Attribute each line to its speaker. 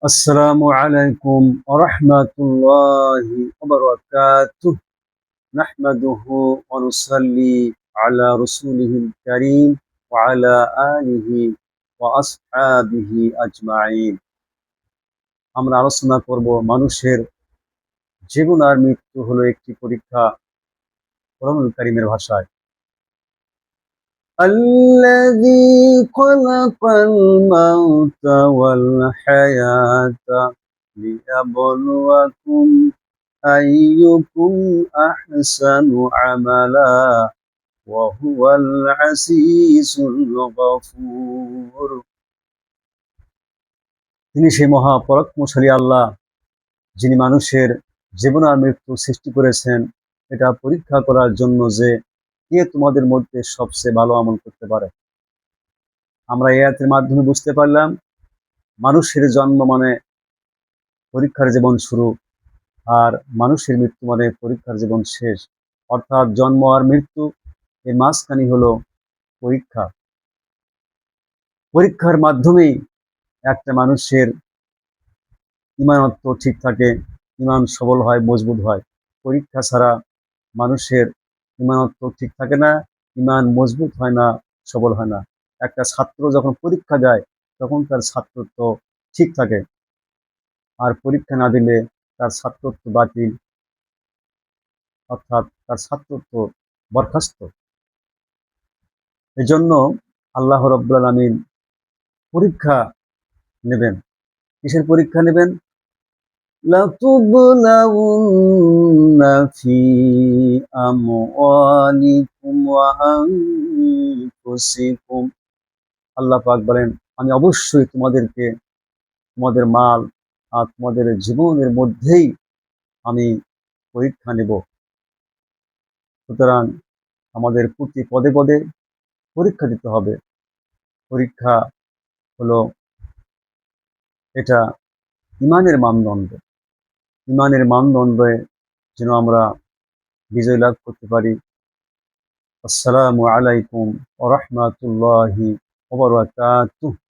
Speaker 1: السلام عليكم ورحمة الله وبركاته. نحمده ونصلي على رسوله الكريم وعلى آله وأصحابه أجمعين. আমরা আলোচনা করব মানুষের জীবন আর মৃত্যু হলো একটি পরীক্ষা। কোরআনুল কারীমের ভাষায় الذي خلق الموت والحياة ليبلوكم أيكم أحسن عملا وهو العزيز الغفور. তিনি সেই মহাপরাক্রমশালী আল্লাহ, যিনি মানুষের জীবন আর মৃত্যু সৃষ্টি করেছেন এটা পরীক্ষা করার জন্য যে কে তোমাদের মধ্যে সবচেয়ে ভালো আমল করতে পারে। আমরা এই আয়াতের মাধ্যমে বুঝতে পারলাম মানুষের জন্ম মানে পরীক্ষার জীবন শুরু, আর মানুষের মৃত্যু মানে পরীক্ষার জীবন শেষ। অর্থাৎ জন্ম আর মৃত্যু এর মাঝখানে হলো পরীক্ষা। পরীক্ষার মাধ্যমেই একটা মানুষের ইমানত্ব ঠিক থাকে, ইমান সবল হয়, মজবুত হয়। পরীক্ষা ছাড়া মানুষের ইমানত্ব ঠিক থাকে না, ইমান মজবুত হয় না, সবল হয় না। একটা ছাত্র যখন পরীক্ষা দেয় তখন তার ছাত্রত্ব ঠিক থাকে, আর পরীক্ষা না দিলে তার ছাত্রত্ব বাতিল, অর্থাৎ তার ছাত্রত্ব বরখাস্ত। এজন্য আল্লাহ রাব্বুল আলামিন পরীক্ষা নেবেন। কিসের পরীক্ষা নেবেন? লাতুবলাউন্না ফি আমওয়ালিকুম ওয়া আনফুসিকুম। আল্লাহ পাক বলেন, আমি অবশ্যই তোমাদেরকে তোমাদের মাল আর তোমাদের জীবনের মধ্যেই আমি পরীক্ষা নেব। সুতরাং আমাদের প্রতি পদে পদে পরীক্ষা দিতে হবে। পরীক্ষা হলো এটা ইমানের মানদণ্ড। ইমানের মানদণ্ডে যেন আমরা বিজয় লাভ করতে পারি। আসসালামু আলাইকুম ওয়া রাহমাতুল্লাহি ওয়া বারাকাতুহু।